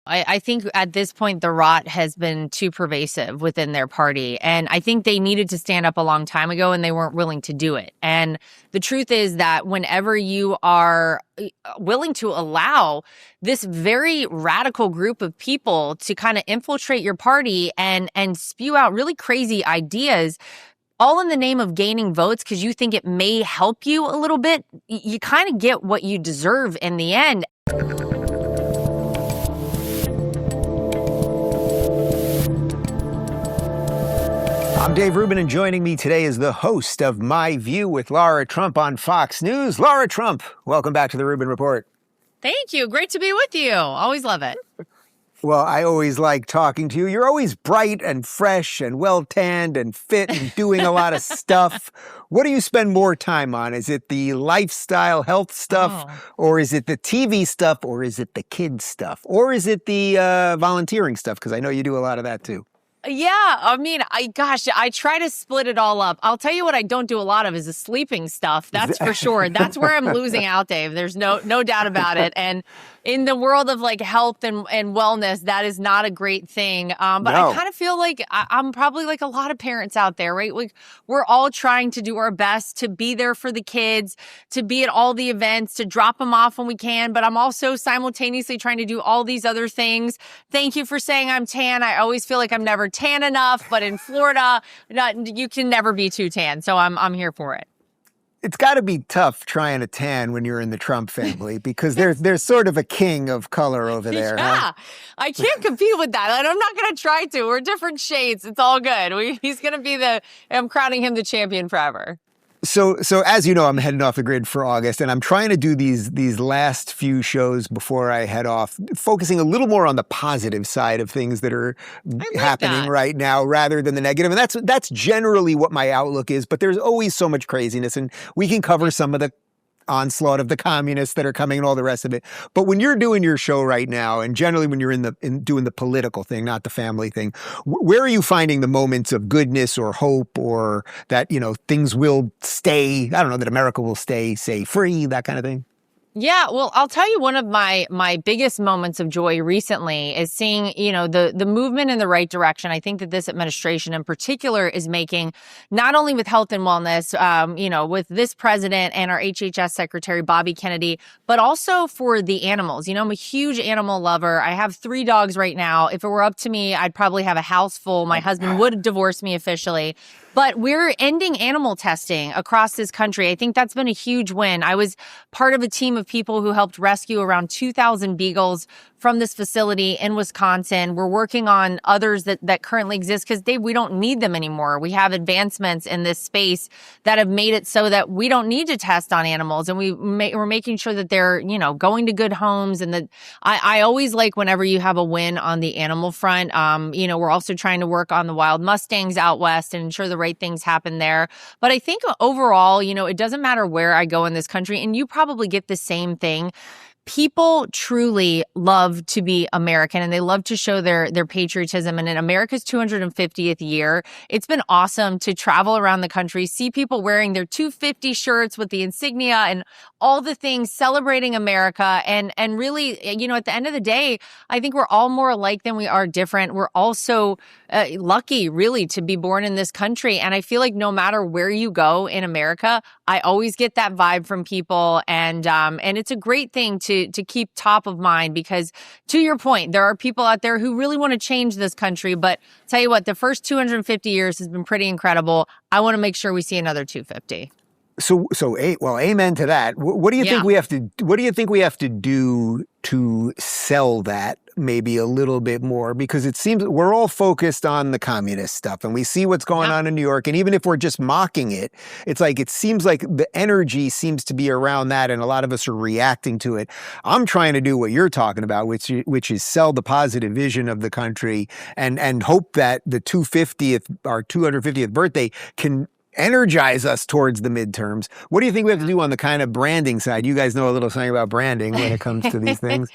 I think at this point, the rot has been too pervasive within their party. And I think they needed to stand up a long time ago and they weren't willing to do it. And the truth is that whenever you are willing to allow this very radical group of people to kind of infiltrate your party and spew out really crazy ideas, all in the name of gaining votes because you think it may help you a little bit, you kind of get what you deserve in the end. I'm Dave Rubin, and joining me today is the host of My View with Lara Trump on Fox News. Lara Trump, welcome back to the Rubin Report. Thank you. Great to be with you. Always love it. Well, I always like talking to you. You're always bright and fresh and well-tanned and fit and doing a lot of stuff. What do you spend more time on? Is it the lifestyle health stuff, or is it the TV stuff, or is it the kids stuff, or is it the volunteering stuff? Because I know you do a lot of that too. Yeah, I mean, I try to split it all up. I'll tell you what I don't do a lot of is the sleeping stuff. That's for sure. That's where I'm losing out, Dave. There's no doubt about it. And in the world of like health and wellness, that is not a great thing. But no. I kind of feel like I'm probably like a lot of parents out there, right? Like we're all trying to do our best to be there for the kids, to be at all the events, to drop them off when we can. But I'm also simultaneously trying to do all these other things. Thank you for saying I'm tan. I always feel like I'm never tan enough, but in Florida, you can never be too tan. So I'm here for it. It's got to be tough trying to tan when you're in the Trump family because there's sort of a king of color over there. Yeah, huh? I can't compete with that. And I'm not going to try to. We're different shades. It's all good. He's going to be I'm crowning him the champion forever. So as you know, I'm heading off the grid for August, and I'm trying to do these last few shows before I head off, focusing a little more on the positive side of things that are happening right now rather than the negative. And that's generally what my outlook is, but there's always so much craziness, and we can cover some of the onslaught of the communists that are coming and all the rest of it. But when you're doing your show right now, and generally when you're doing the political thing, not the family thing, where are you finding the moments of goodness or hope, or that, things will stay, I don't know, that America will stay, say, free, that kind of thing? Yeah, well, I'll tell you, one of my biggest moments of joy recently is seeing, the movement in the right direction. I think that this administration in particular is making, not only with health and wellness, with this president and our HHS secretary, Bobby Kennedy, but also for the animals. I'm a huge animal lover. I have 3 dogs right now. If it were up to me, I'd probably have a house full. My husband would divorce me officially. But we're ending animal testing across this country. I think that's been a huge win. I was part of a team of people who helped rescue around 2,000 beagles from this facility in Wisconsin. We're working on others that currently exist because, Dave, we don't need them anymore. We have advancements in this space that have made it so that we don't need to test on animals. And we're making sure that they're, going to good homes. And that I always like whenever you have a win on the animal front. We're also trying to work on the wild Mustangs out west and ensure the right things happen there. But I think overall, it doesn't matter where I go in this country, and you probably get the same thing. People truly love to be American, and they love to show their patriotism. And in America's 250th year, it's been awesome to travel around the country, see people wearing their 250 shirts with the insignia and all the things, celebrating America. And really, at the end of the day, I think we're all more alike than we are different. We're also lucky, really, to be born in this country. And I feel like no matter where you go in America, I always get that vibe from people. And it's a great thing to keep top of mind, because to your point, there are people out there who really want to change this country. But tell you what, the first 250 years has been pretty incredible. I want to make sure we see another 250. Well, amen to that. What do you think we have to? What do you think we have to do to sell that maybe a little bit more? Because it seems we're all focused on the communist stuff, and we see what's going on in New York. And even if we're just mocking it, it's like it seems like the energy seems to be around that, and a lot of us are reacting to it. I'm trying to do what you're talking about, which is sell the positive vision of the country, and hope that the 250th birthday can energize us towards the midterms. What do you think we have to do on the kind of branding side? You guys know a little something about branding when it comes to these things.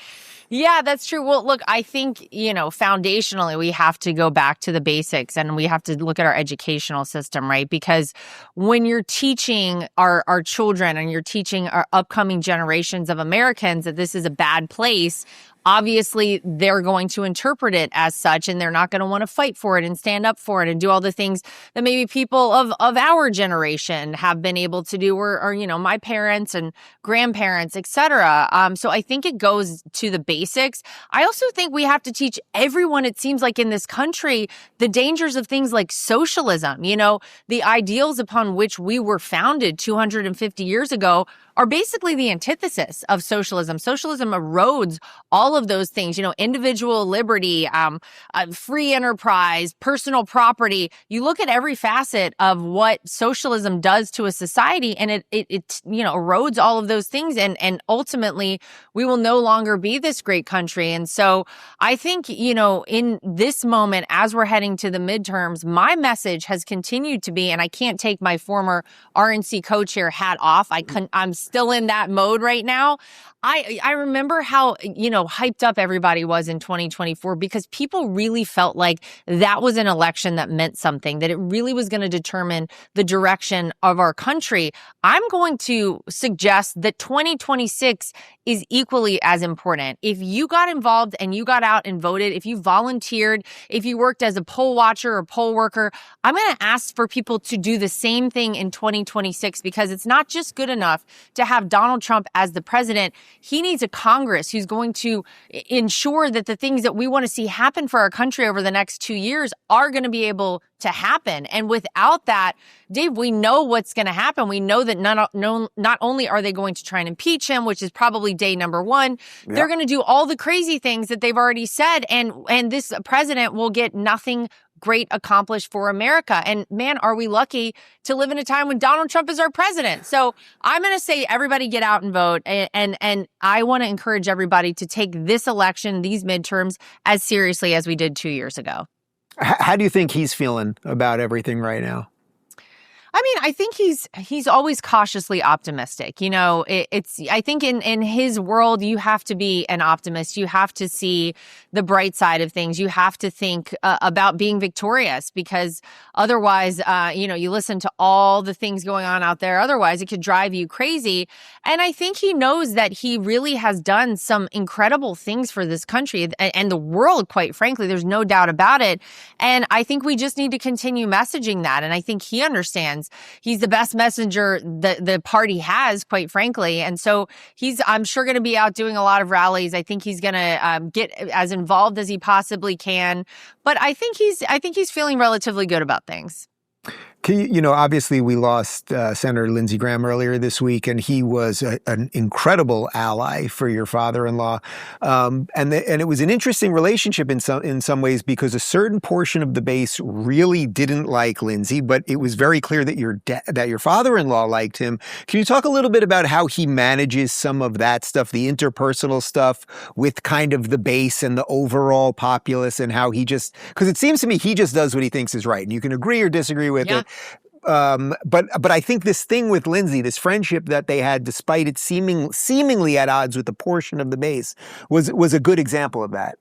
Yeah, that's true. Well, look, I think, foundationally, we have to go back to the basics, and we have to look at our educational system, right? Because when you're teaching our children and you're teaching our upcoming generations of Americans that this is a bad place, obviously they're going to interpret it as such, and they're not going to want to fight for it and stand up for it and do all the things that maybe people of our generation have been able to do, or my parents and grandparents, etc. So I think it goes to the basics. I also think we have to teach everyone, it seems like in this country, the dangers of things like socialism. The ideals upon which we were founded 250 years ago are basically the antithesis of socialism. Socialism erodes all of those things, individual liberty, free enterprise, personal property. You look at every facet of what socialism does to a society, and it erodes all of those things. And ultimately, we will no longer be this great country. And so I think, in this moment, as we're heading to the midterms, my message has continued to be, and I can't take my former RNC co-chair hat off. I'm still in that mode right now. I remember how, hyped up everybody was in 2024 because people really felt like that was an election that meant something, that it really was going to determine the direction of our country. I'm going to suggest that 2026 is equally as important. If you got involved and you got out and voted, if you volunteered, if you worked as a poll watcher or poll worker, I'm going to ask for people to do the same thing in 2026 because it's not just good enough to have Donald Trump as the president. He needs a Congress who's going to ensure that the things that we want to see happen for our country over the next 2 years are going to be able to happen. And without that, Dave, we know what's going to happen. We know that not only are they going to try and impeach him, which is probably day number one, they're going to do all the crazy things that they've already said. And this president will get nothing great accomplished for America. And man, are we lucky to live in a time when Donald Trump is our president. So I'm going to say everybody get out and vote. And I want to encourage everybody to take this election, these midterms, as seriously as we did 2 years ago. How do you think he's feeling about everything right now? I mean, I think he's always cautiously optimistic. I think in his world, you have to be an optimist. You have to see the bright side of things. You have to think about being victorious because otherwise, you listen to all the things going on out there. Otherwise, it could drive you crazy. And I think he knows that he really has done some incredible things for this country and the world, quite frankly. There's no doubt about it. And I think we just need to continue messaging that. And I think he understands. He's the best messenger that the party has, quite frankly. And so I'm sure, going to be out doing a lot of rallies. I think he's going to get as involved as he possibly can. But I think he's feeling relatively good about things. Obviously we lost Senator Lindsey Graham earlier this week, and he was an incredible ally for your father-in-law. And it was an interesting relationship in some ways because a certain portion of the base really didn't like Lindsey, but it was very clear that your father-in-law liked him. Can you talk a little bit about how he manages some of that stuff, the interpersonal stuff with kind of the base and the overall populace, and how because it seems to me he just does what he thinks is right, and you can agree or disagree with it. But I think this thing with Lindsey, this friendship that they had, despite it seemingly at odds with a portion of the base, was a good example of that.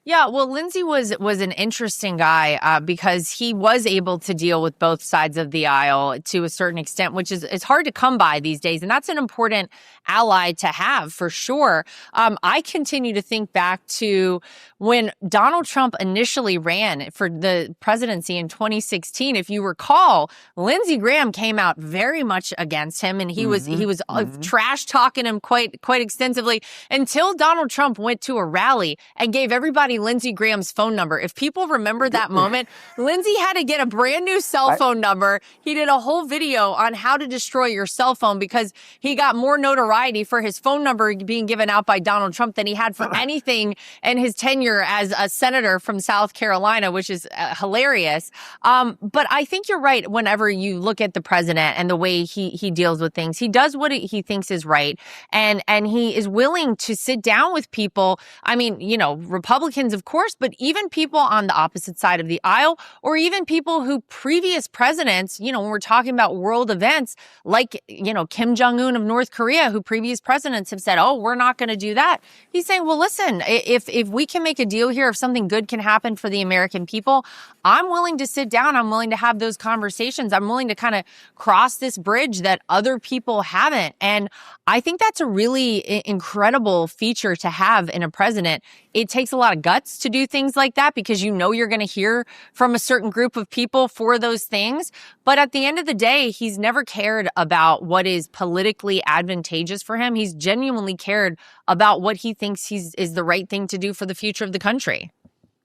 Yeah, well, Lindsey was an interesting guy because he was able to deal with both sides of the aisle to a certain extent, which is hard to come by these days. And that's an important ally to have for sure. I continue to think back to when Donald Trump initially ran for the presidency in 2016. If you recall, Lindsey Graham came out very much against him, and he was trash talking him quite extensively until Donald Trump went to a rally and gave everybody Lindsey Graham's phone number. If people remember that moment, Lindsey had to get a brand new cell phone number. He did a whole video on how to destroy your cell phone because he got more notoriety for his phone number being given out by Donald Trump than he had for anything in his tenure as a senator from South Carolina, which is hilarious. But I think you're right. Whenever you look at the president and the way he deals with things, he does what he thinks is right. And he is willing to sit down with people. I mean, Republicans Republicans, of course, but even people on the opposite side of the aisle, or even people who previous presidents, when we're talking about world events like, Kim Jong-un of North Korea, who previous presidents have said, oh, we're not going to do that. He's saying, well, listen, if we can make a deal here, if something good can happen for the American people, I'm willing to sit down. I'm willing to have those conversations. I'm willing to kind of cross this bridge that other people haven't. And I think that's a really incredible feature to have in a president. It takes a lot of guts to do things like that because you're going to hear from a certain group of people for those things. But at the end of the day, he's never cared about what is politically advantageous for him. He's genuinely cared about what he thinks is the right thing to do for the future of the country.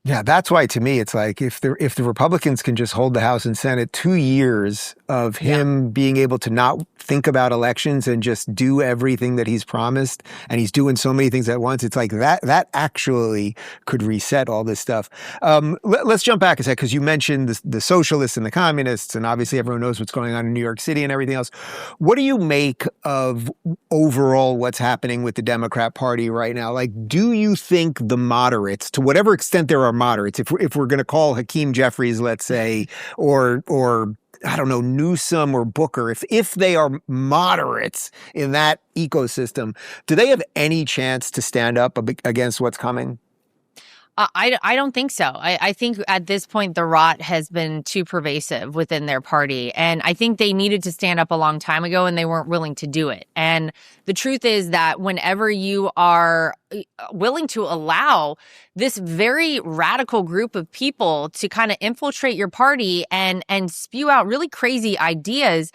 Yeah, that's why to me it's like if the Republicans can just hold the House and Senate 2 years of him being able to not think about elections and just do everything that he's promised, and he's doing so many things at once, it's like that actually could reset all this stuff. Let's jump back a sec because you mentioned the socialists and the communists, and obviously everyone knows what's going on in New York City and everything else. What do you make of overall what's happening with the Democrat Party right now? Like, do you think the moderates, to whatever extent there are moderates, if we're going to call Hakeem Jeffries, let's say, or I don't know, Newsom or Booker, if they are moderates in that ecosystem, do they have any chance to stand up against what's coming? I don't think so. I think at this point, the rot has been too pervasive within their party. And I think they needed to stand up a long time ago and they weren't willing to do it. And the truth is that whenever you are willing to allow this very radical group of people to kind of infiltrate your party and spew out really crazy ideas,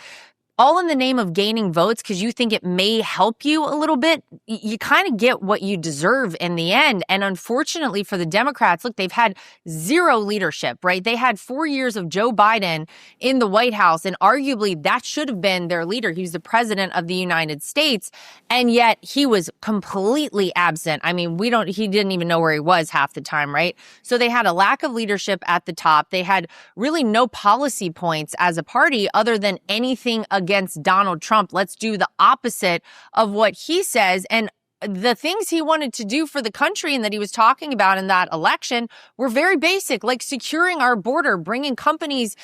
all in the name of gaining votes because you think it may help you a little bit, you kind of get what you deserve in the end. And unfortunately for the Democrats, look, they've had zero leadership, right? They had 4 years of Joe Biden in the White House, and arguably that should have been their leader. He was the president of the United States, and yet he was completely absent. I mean, he didn't even know where he was half the time, right? So they had a lack of leadership at the top. They had really no policy points as a party other than anything against Donald Trump. Let's do the opposite of what he says. And the things he wanted to do for the country and that he was talking about in that election were very basic, like securing our border, bringing companies,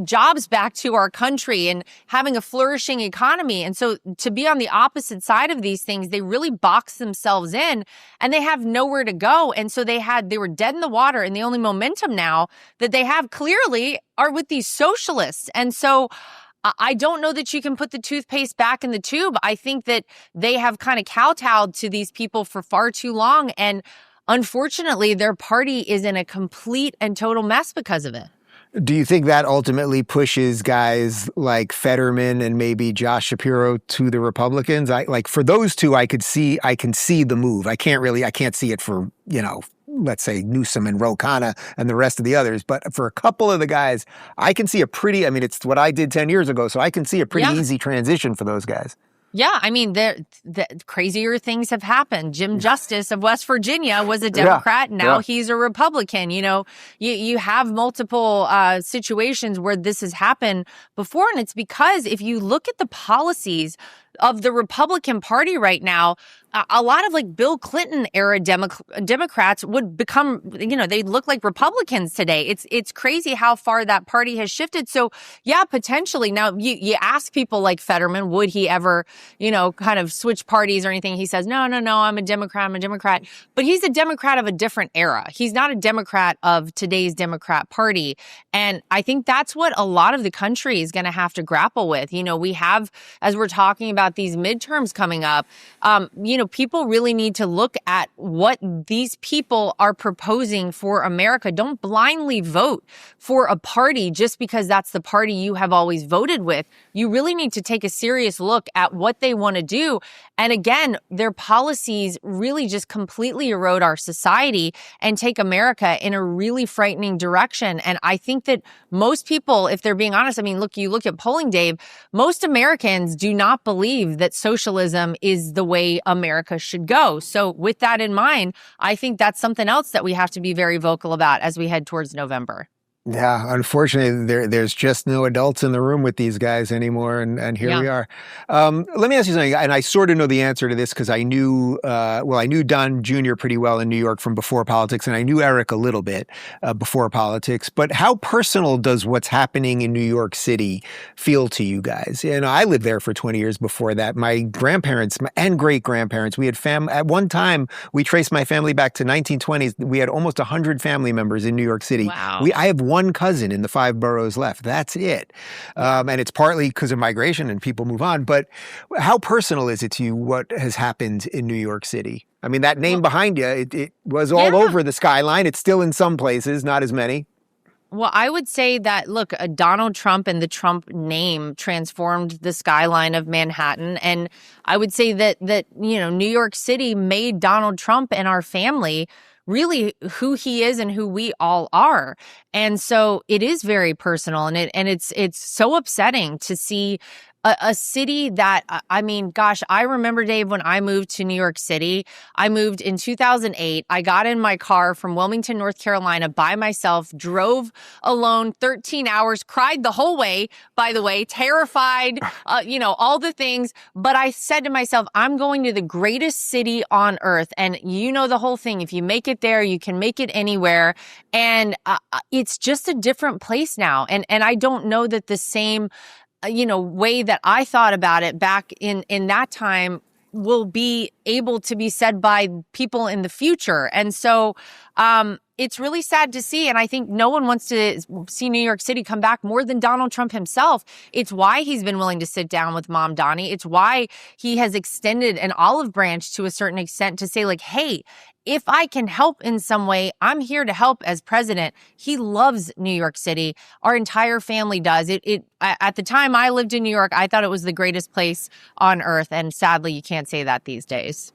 jobs back to our country and having a flourishing economy. And so to be on the opposite side of these things, they really boxed themselves in and they have nowhere to go. And so they were dead in the water. And the only momentum now that they have clearly are with these socialists. And so I don't know that you can put the toothpaste back in the tube. I think that they have kind of kowtowed to these people for far too long. And unfortunately, their party is in a complete and total mess because of it. Do you think that ultimately pushes guys like Fetterman and maybe Josh Shapiro to the Republicans? For those two, I can see the move. I can't see it for, let's say Newsom and Ro Khanna and the rest of the others. But for a couple of the guys, I can see it's what I did 10 years ago. So I can see a pretty easy transition for those guys. Yeah, I mean, the crazier things have happened. Jim Justice of West Virginia was a Democrat. Now he's a Republican. You have multiple situations where this has happened before. And it's because if you look at the policies of the Republican Party right now, a lot of like Bill Clinton era Democrats would become, they look like Republicans today. It's crazy how far that party has shifted. So yeah, potentially. Now you ask people like Fetterman, would he ever, kind of switch parties or anything? He says, no, I'm a Democrat. But he's a Democrat of a different era. He's not a Democrat of today's Democrat Party. And I think that's what a lot of the country is going to have to grapple with. We have, as we're talking about these midterms coming up, people really need to look at what these people are proposing for America. Don't blindly vote for a party just because that's the party you have always voted with. You really need to take a serious look at what they want to do. And again, their policies really just completely erode our society and take America in a really frightening direction. And I think that most people, if they're being honest, you look at polling, Dave, most Americans do not believe that socialism is the way America should go. So with that in mind, I think that's something else that we have to be very vocal about as we head towards November. Yeah, unfortunately, there's just no adults in the room with these guys anymore, and here Yeah. we are. Let me ask you something, and I sort of know the answer to this because I knew, I knew Don Jr. pretty well in New York from before politics, and I knew Eric a little bit before politics. But how personal does what's happening in New York City feel to you guys? You know, I lived there for 20 years before that. My grandparents and great grandparents, we had at one time, we traced my family back to 1920s. We had almost 100 family members in New York City. Wow. I have one cousin in the 5 boroughs left. That's it. And it's partly because of migration and people move on. But how personal is it to you what has happened in New York City? I mean, that name behind you, it was all over the skyline. It's still in some places, not as many. Well, I would say that, look, Donald Trump and the Trump name transformed the skyline of Manhattan. And I would say that New York City made Donald Trump and our family really who he is and who we all are. And so it is very personal, and it's so upsetting to see a city that, I mean, gosh, I remember, Dave, when I moved to New York City. I moved in 2008. I got in my car from Wilmington, North Carolina by myself, drove alone 13 hours, cried the whole way, by the way, terrified, all the things. But I said to myself, I'm going to the greatest city on earth. And you know the whole thing. If you make it there, you can make it anywhere. And it's just a different place now. And I don't know that the same way that I thought about it back in that time will be able to be said by people in the future. And so it's really sad to see. And I think no one wants to see New York City come back more than Donald Trump himself. It's why he's been willing to sit down with Mamdani. It's why he has extended an olive branch to a certain extent to say, like, hey, if I can help in some way, I'm here to help as president. He loves New York City. Our entire family does. At the time I lived in New York, I thought it was the greatest place on earth. And sadly, you can't say that these days.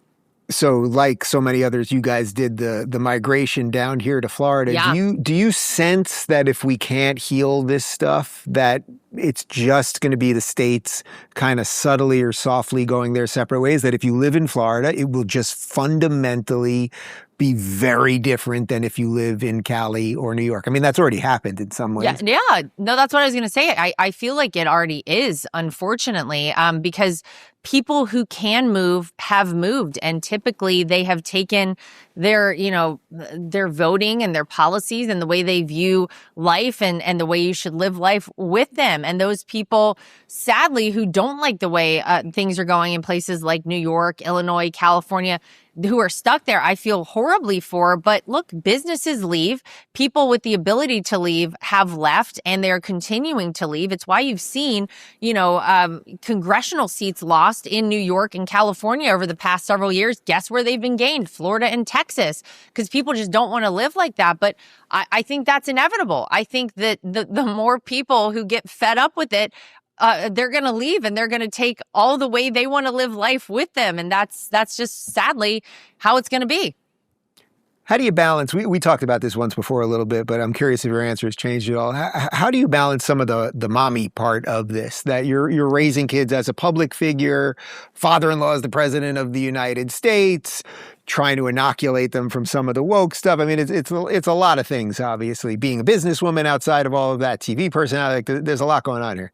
So, like so many others, you guys did the migration down here to Florida. Yeah. Do you sense that if we can't heal this stuff, that it's just going to be the states kind of subtly or softly going their separate ways? That if you live in Florida, it will just fundamentally be very different than if you live in Cali or New York. I mean, that's already happened in some ways. Yeah. No, that's what I was going to say. I feel like it already is, unfortunately, because people who can move have moved, and typically they have taken their voting and their policies and the way they view life and the way you should live life with them. And those people, sadly, who don't like the way things are going in places like New York, Illinois, California, who are stuck there, I feel horribly for. But look, businesses leave. People with the ability to leave have left, and they're continuing to leave. It's why you've seen, congressional seats lost in New York and California over the past several years. Guess where they've been gained? Florida and Texas, because people just don't want to live like that. But I think that's inevitable. I think that the more people who get fed up with it, they're going to leave, and they're going to take all the way they want to live life with them. And that's just sadly how it's going to be. How do you balance? We talked about this once before a little bit, but I'm curious if your answer has changed at all. How do you balance some of the mommy part of this? That you're raising kids as a public figure, father-in-law is the president of the United States, trying to inoculate them from some of the woke stuff. I mean, it's a lot of things. Obviously, being a businesswoman outside of all of that, TV personality, there's a lot going on here.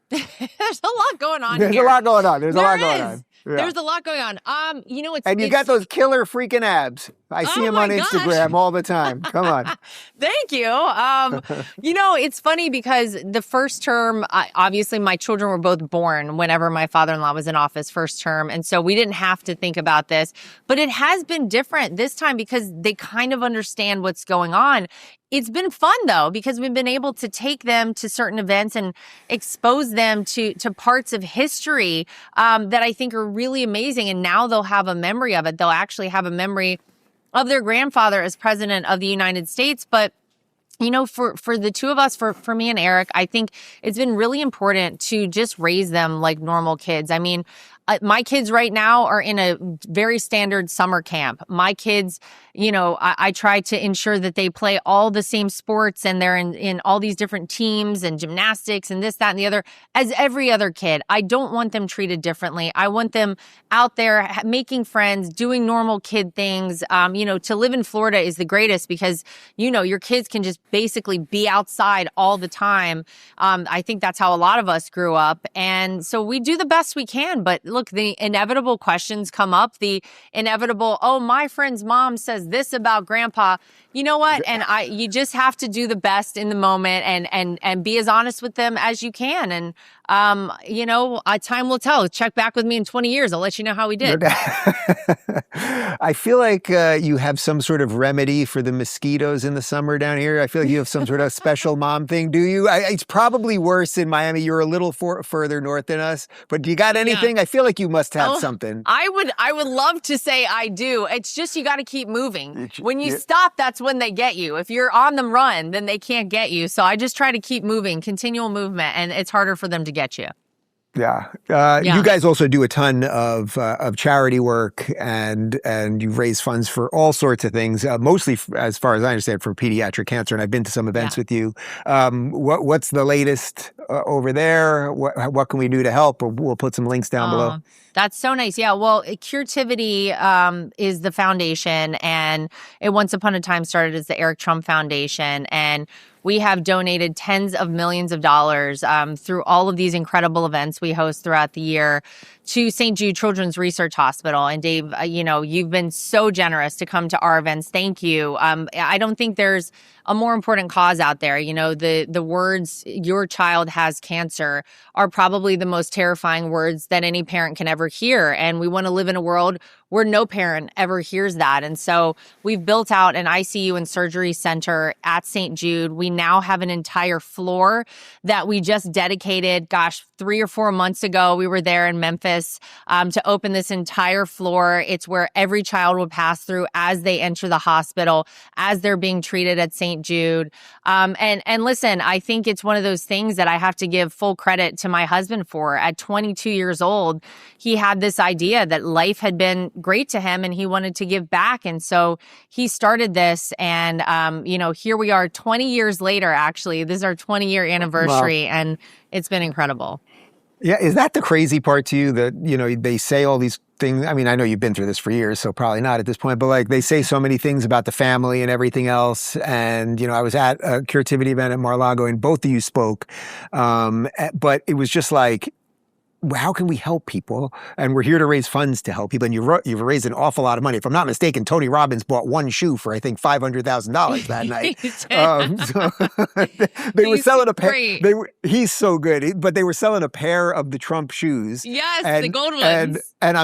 There's a lot going on. There's here. a lot going on. There's a lot going is. on. Yeah. There's a lot going on. And you got those killer freaking abs. I see them on Instagram all the time. Come on. Thank you. It's funny because the first term, obviously my children were both born whenever my father-in-law was in office first term. And so we didn't have to think about this, but it has been different this time because they kind of understand what's going on. It's been fun, though, because we've been able to take them to certain events and expose them to parts of history that I think are really amazing. And now they'll have a memory of it. They'll actually have a memory of their grandfather as president of the United States. But for the two of us, for me and Eric, I think it's been really important to just raise them like normal kids. I mean, My kids right now are in a very standard summer camp. My kids, I try to ensure that they play all the same sports and they're in all these different teams and gymnastics and this, that, and the other as every other kid. I don't want them treated differently. I want them out there making friends, doing normal kid things. To live in Florida is the greatest because, your kids can just basically be outside all the time. I think that's how a lot of us grew up. And so we do the best we can. But look, the inevitable questions come up, the inevitable, oh, my friend's mom says this about grandpa. You know what? And you just have to do the best in the moment and be as honest with them as you can. And, time will tell. Check back with me in 20 years. I'll let you know how we did. I feel like you have some sort of remedy for the mosquitoes in the summer down here. I feel like you have some sort of special mom thing. Do you? It's probably worse in Miami. You're a little further north than us. But do you got anything? Yeah. I feel like you must have something. I would love to say I do. It's just you got to keep moving. When you stop, that's when they get you. If you're on the run, then they can't get you. So I just try to keep moving, continual movement, and it's harder for them to get you. Yeah. You guys also do a ton of charity work and you raise funds for all sorts of things, mostly, as far as I understand, for pediatric cancer. And I've been to some events with you. What's the latest over there? What can we do to help? We'll put some links down below. That's so nice. Yeah. Well, Curativity is the foundation, and it once upon a time started as the Eric Trump Foundation. And we have donated tens of millions of dollars through all of these incredible events we host throughout the year to St. Jude Children's Research Hospital. And Dave, you've been so generous to come to our events. Thank you. I don't think there's a more important cause out there. The words, your child has cancer, are probably the most terrifying words that any parent can ever hear. And we want to live in a world where no parent ever hears that. And so we've built out an ICU and surgery center at St. Jude. We now have an entire floor that we just dedicated, 3 or 4 months ago. We were there in Memphis to open this entire floor. It's where every child will pass through as they enter the hospital, as they're being treated at St. Jude. And listen, I think it's one of those things that I have to give full credit to my husband for. At 22 years old, he had this idea that life had been great to him and he wanted to give back. And so he started this. And, here we are 20 years later, actually. This is our 20-year anniversary. Wow. And it's been incredible. Yeah. Is that the crazy part to you that, they say all these things? I mean, I know you've been through this for years, so probably not at this point, but they say so many things about the family and everything else. And, I was at a Curativity event at Mar-a-Lago and both of you spoke. But it was just like, how can we help people? And we're here to raise funds to help people. And you've raised an awful lot of money. If I'm not mistaken, Tony Robbins bought one shoe for, I think, $500,000 that night. They were selling a pair. He's so good. But they were selling a pair of the Trump shoes. Yes, the gold ones. And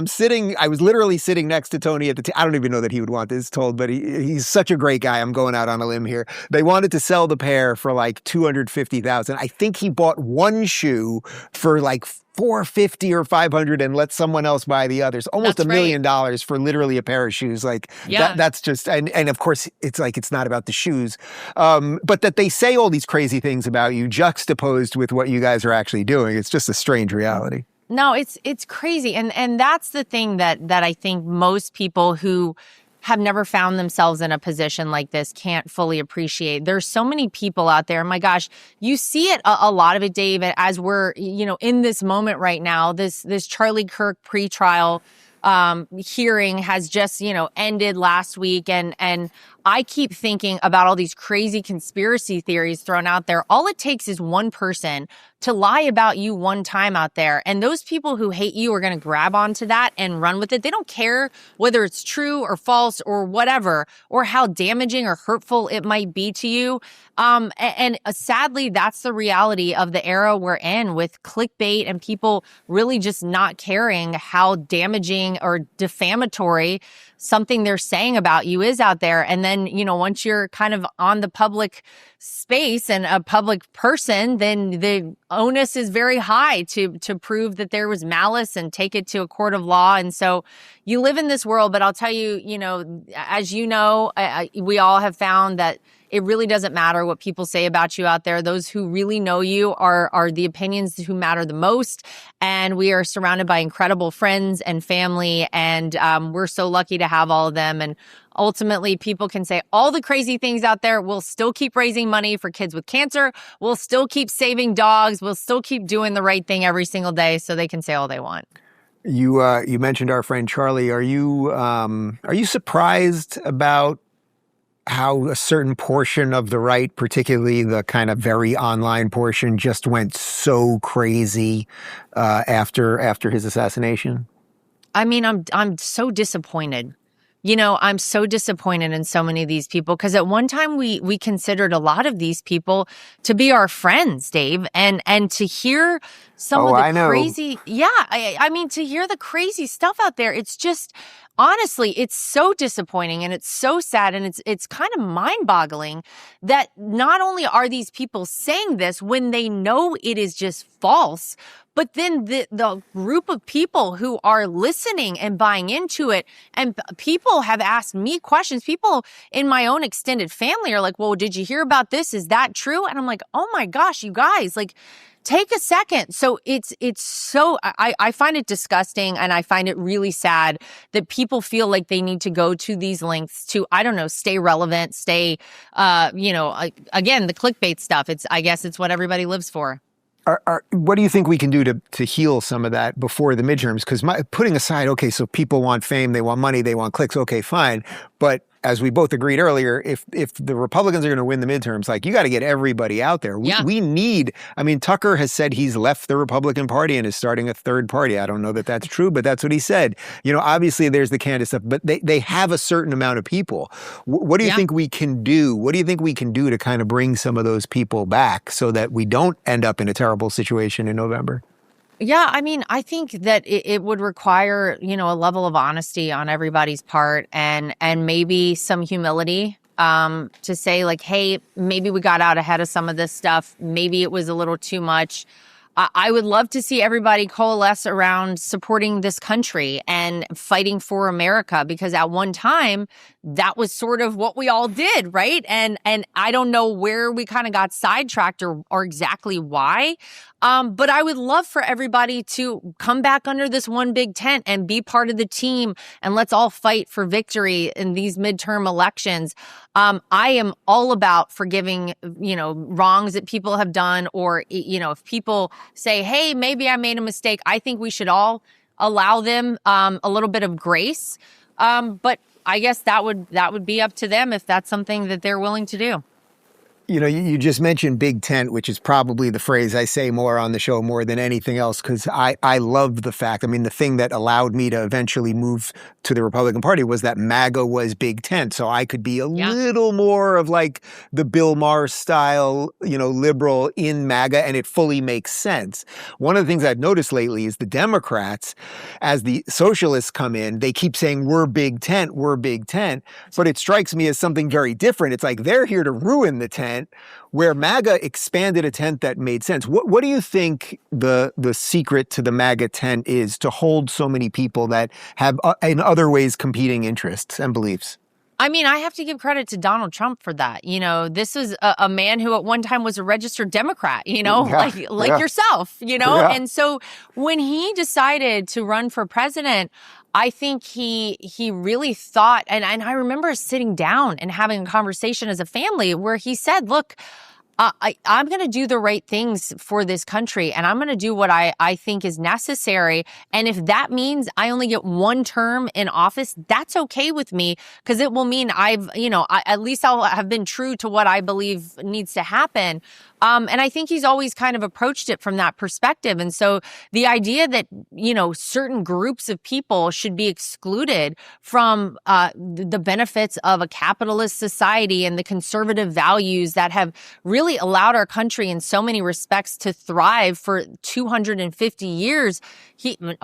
I was literally sitting next to Tony at the I don't even know that he would want this told, but he's such a great guy. I'm going out on a limb here. They wanted to sell the pair for like $250,000. I think he bought one shoe for like $450 or $500 and let someone else buy the others. Almost $1 million for literally a pair of shoes. That's just, and of course it's like, it's not about the shoes. But that they say all these crazy things about you juxtaposed with what you guys are actually doing. It's just a strange reality. No, it's crazy. And that's the thing that I think most people who have never found themselves in a position like this can't fully appreciate. There's so many people out there. My gosh, you see it a lot of it, Dave, as we're, in this moment right now, this Charlie Kirk pretrial hearing has just, ended last week. And I keep thinking about all these crazy conspiracy theories thrown out there. All it takes is one person to lie about you one time out there. And those people who hate you are going to grab onto that and run with it. They don't care whether it's true or false or whatever, or how damaging or hurtful it might be to you. And sadly, that's the reality of the era we're in, with clickbait and people really just not caring how damaging or defamatory something they're saying about you is out there. And then, once you're kind of on the public space and a public person, then the onus is very high to prove that there was malice and take it to a court of law. And so you live in this world, but I'll tell you, as we all have found that it really doesn't matter what people say about you out there. Those who really know you are the opinions who matter the most. And we are surrounded by incredible friends and family. And we're so lucky to have all of them. And ultimately, people can say all the crazy things out there. We'll still keep raising money for kids with cancer. We'll still keep saving dogs. We'll still keep doing the right thing every single day, so they can say all they want. You mentioned our friend Charlie. Are you surprised about how a certain portion of the right, particularly the kind of very online portion, just went so crazy after his assassination? I mean, I'm so disappointed. I'm so disappointed in so many of these people, because at one time we considered a lot of these people to be our friends, Dave, and to hear some of the crazy, I mean, to hear the crazy stuff out there, it's just, honestly, it's so disappointing and it's so sad, and it's kind of mind-boggling that not only are these people saying this when they know it is just false, but then the group of people who are listening and buying into it, and people have asked me questions. People in my own extended family are like, well, did you hear about this? Is that true? And I'm like, oh my gosh, you guys, like, take a second. So it's so, I find it disgusting, and I find it really sad that people feel like they need to go to these lengths to, I don't know, stay relevant, stay, again, the clickbait stuff. I guess it's what everybody lives for. What do you think we can do to heal some of that before the midterms? Because putting aside, okay, so people want fame, they want money, they want clicks, okay, fine. But as we both agreed earlier, if the Republicans are going to win the midterms, like, you got to get everybody out there. We need, I mean, Tucker has said he's left the Republican Party and is starting a third party. I don't know that that's true, but that's what he said. Obviously there's the candidate stuff, but they have a certain amount of people. What do you think we can do? What do you think we can do to kind of bring some of those people back so that we don't end up in a terrible situation in November? Yeah, I mean, I think that it would require, a level of honesty on everybody's part, and maybe some humility to say, like, hey, maybe we got out ahead of some of this stuff. Maybe it was a little too much. I would love to see everybody coalesce around supporting this country and fighting for America, because at one time that was sort of what we all did, right? And I don't know where we kind of got sidetracked or exactly why. But I would love for everybody to come back under this one big tent and be part of the team, and let's all fight for victory in these midterm elections. I am all about forgiving, wrongs that people have done, or, if people say, hey, maybe I made a mistake, I think we should all allow them a little bit of grace. But I guess that would be up to them if that's something that they're willing to do. You just mentioned big tent, which is probably the phrase I say more on the show more than anything else, because I love the fact, I mean, the thing that allowed me to eventually move to the Republican Party was that MAGA was big tent. So I could be a little more of like the Bill Maher style, liberal in MAGA, and it fully makes sense. One of the things I've noticed lately is the Democrats, as the socialists come in, they keep saying, we're big tent, we're big tent. But it strikes me as something very different. It's like they're here to ruin the tent, where MAGA expanded a tent that made sense. What do you think the secret to the MAGA tent is to hold so many people that have in other ways competing interests and beliefs? I mean, I have to give credit to Donald Trump for that. This is a man who at one time was a registered Democrat, like yourself, Yeah. And so when he decided to run for president, I think he really thought, and I remember sitting down and having a conversation as a family where he said, look, I'm going to do the right things for this country, and I'm going to do what I think is necessary. And if that means I only get one term in office, that's okay with me, because it will mean at least I'll have been true to what I believe needs to happen. And I think he's always kind of approached it from that perspective. And so the idea that, certain groups of people should be excluded from the benefits of a capitalist society and the conservative values that have really really allowed our country in so many respects to thrive for 250 years.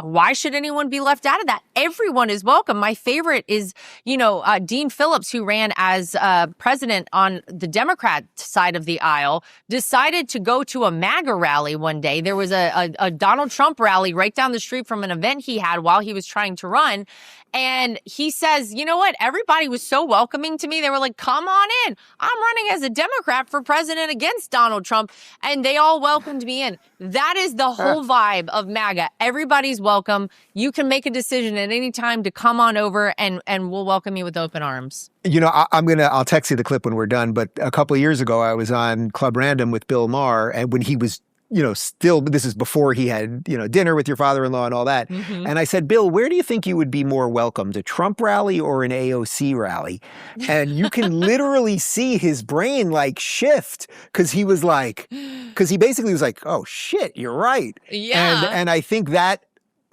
Why should anyone be left out of that? Everyone is welcome. My favorite is, Dean Phillips, who ran as president on the Democrat side of the aisle, decided to go to a MAGA rally one day. There was a Donald Trump rally right down the street from an event he had while he was trying to run. And he says, you know what? Everybody was so welcoming to me. They were like, come on in. I'm running as a Democrat for president against Donald Trump. And they all welcomed me in. That is the whole vibe of MAGA. Everybody's welcome. You can make a decision at any time to come on over, and we'll welcome you with open arms. I'll text you the clip when we're done. But a couple of years ago, I was on Club Random with Bill Maher, and when he was still, this is before he had, dinner with your father-in-law and all that. Mm-hmm. And I said, Bill, where do you think you would be more welcomed, a Trump rally or an AOC rally? And you can literally see his brain shift, because he basically was like, oh shit, you're right. Yeah. And I think that,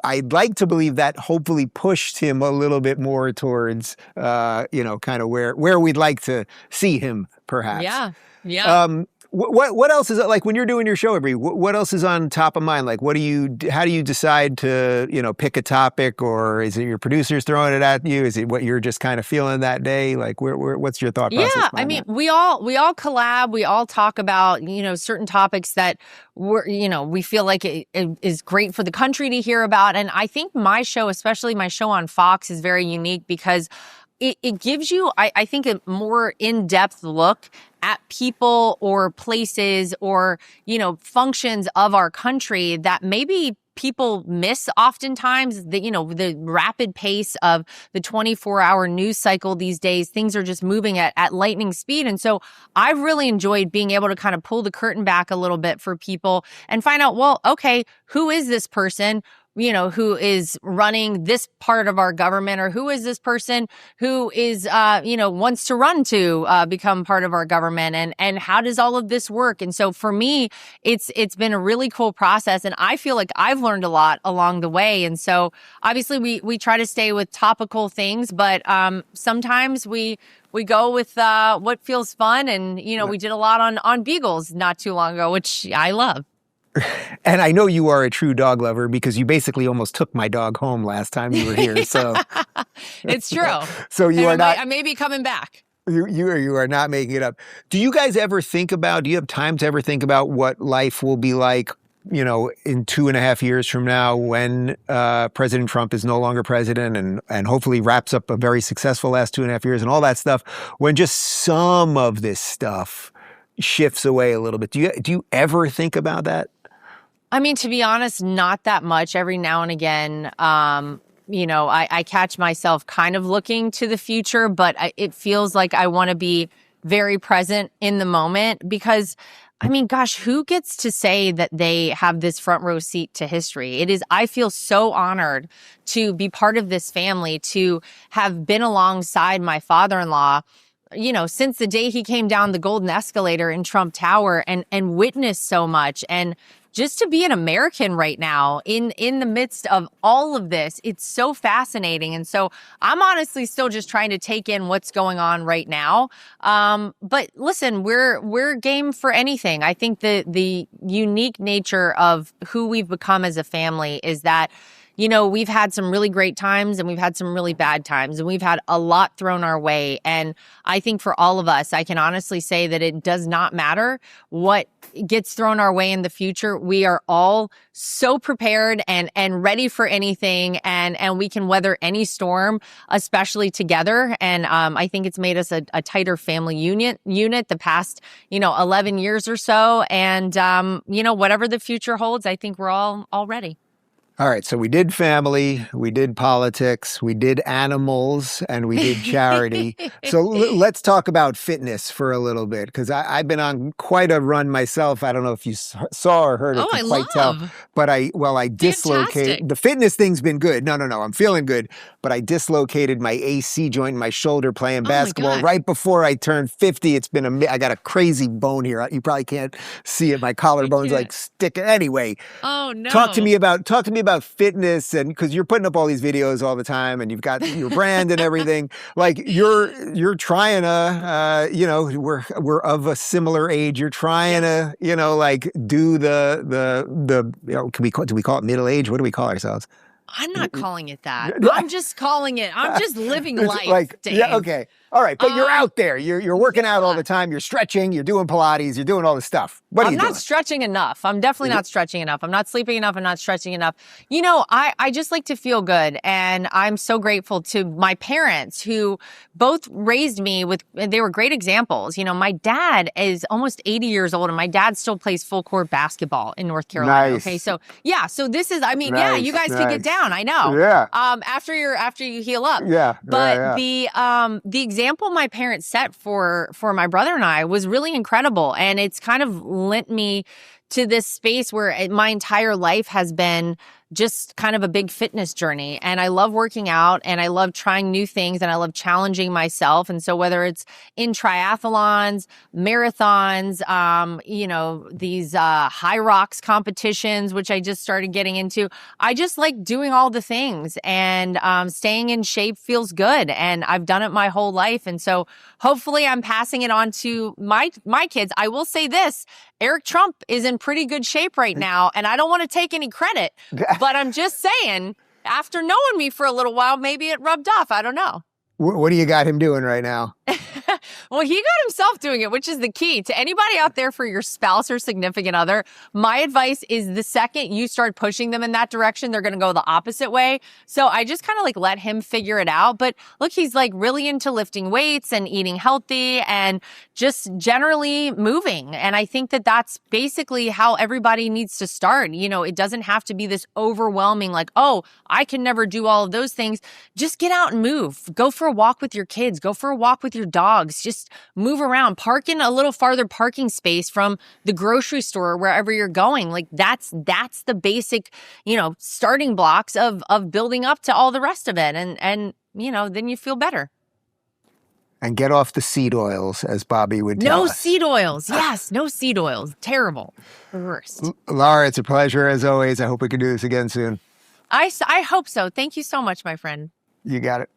I'd like to believe that hopefully pushed him a little bit more towards, kind of where we'd like to see him, perhaps. Yeah. Yeah. What else is it like when you're doing your show every? What else is on top of mind? Like, how do you decide to pick a topic, or is it your producers throwing it at you? Is it what you're just kind of feeling that day? Like, what's your thought process? Yeah, I mean, we all collab. We all talk about certain topics that we feel like it is great for the country to hear about. And I think my show, especially my show on Fox, is very unique because it gives you, I think, a more in-depth look at people or places or, functions of our country that maybe people miss oftentimes. The rapid pace of the 24-hour news cycle these days, things are just moving at lightning speed. And so I've really enjoyed being able to kind of pull the curtain back a little bit for people and find out, well, okay, who is this person? Who is running this part of our government, or who is this person who is, wants to run to become part of our government, and how does all of this work? And so for me, it's been a really cool process, and I feel like I've learned a lot along the way. And so obviously we try to stay with topical things, but sometimes we go with what feels fun. And, we did a lot on beagles not too long ago, which I love. And I know you are a true dog lover, because you basically almost took my dog home last time you were here. So it's true. So I may be coming back. You are not making it up. Do you guys ever think about, do you have time to ever think about what life will be like, in 2.5 years from now, when President Trump is no longer president and hopefully wraps up a very successful last 2.5 years and all that stuff, when just some of this stuff shifts away a little bit? Do you ever think about that? I mean, to be honest, not that much. Every now and again, I catch myself kind of looking to the future, but it feels like I want to be very present in the moment, because, I mean, gosh, who gets to say that they have this front row seat to history? I feel so honored to be part of this family, to have been alongside my father-in-law, since the day he came down the golden escalator in Trump Tower, and witnessed so much. And just to be an American right now in the midst of all of this, it's so fascinating. And so I'm honestly still just trying to take in what's going on right now. But listen, we're game for anything. I think the unique nature of who we've become as a family is that, we've had some really great times and we've had some really bad times, and we've had a lot thrown our way. And I think for all of us, I can honestly say that it does not matter what gets thrown our way in the future. We are all so prepared and ready for anything, and we can weather any storm, especially together. And I think it's made us a tighter family unit the past 11 years or so. And whatever the future holds, I think we're all ready. All right, so we did family, we did politics, we did animals, and we did charity. So let's talk about fitness for a little bit, because I've been on quite a run myself. I don't know if you saw or heard it. I love. Tell, but I dislocated. The fitness thing's been good. No, I'm feeling good. But I dislocated my AC joint in my shoulder playing basketball right before I turned 50. It's been I got a crazy bone here. You probably can't see it. My collarbone's like sticking. Anyway. Oh no. Talk to me about about fitness, and because you're putting up all these videos all the time, and you've got your brand and everything. Like you're trying to, we're of a similar age. You're trying to, like do the do we call it middle age? What do we call ourselves? I'm not calling it that. I'm just calling it. I'm just living life. Like, Dave. yeah, okay. All right, but you're out there. You're working out all the time. You're stretching. You're doing Pilates. You're doing all this stuff. What are you doing? I'm not stretching enough. I'm definitely not stretching enough. I'm not sleeping enough. I'm not stretching enough. I just like to feel good. And I'm so grateful to my parents who both raised me they were great examples. My dad is almost 80 years old and my dad still plays full court basketball in North Carolina. Nice. Okay. So yeah. So this is, nice, you guys can get down. I know. Yeah. After you heal up. Yeah. But the example my parents set for my brother and I was really incredible. And it's kind of lent me to this space where my entire life has been just kind of a big fitness journey. And I love working out and I love trying new things and I love challenging myself. And so whether it's in triathlons, marathons, these high rocks competitions, which I just started getting into, I just like doing all the things, and staying in shape feels good. And I've done it my whole life. And so hopefully I'm passing it on to my kids. I will say this, Eric Trump is in pretty good shape right now, and I don't want to take any credit, but I'm just saying, after knowing me for a little while, maybe it rubbed off. I don't know. What do you got him doing right now? Well, he got himself doing it, which is the key. To anybody out there, for your spouse or significant other, my advice is the second you start pushing them in that direction, they're going to go the opposite way. So I just kind of like let him figure it out. But look, he's like really into lifting weights and eating healthy and just generally moving. And I think that that's basically how everybody needs to start. It doesn't have to be this overwhelming, like, oh, I can never do all of those things. Just get out and move. Go for a walk with your kids. Go for a walk with your dogs. Just move around. Park in a little farther parking space from the grocery store or wherever you're going. Like that's the basic, starting blocks of building up to all the rest of it. And then you feel better. And get off the seed oils, as Bobby would tell us. No seed oils. Yes, no seed oils. Terrible. The worst. Lara, it's a pleasure as always. I hope we can do this again soon. I hope so. Thank you so much, my friend. You got it.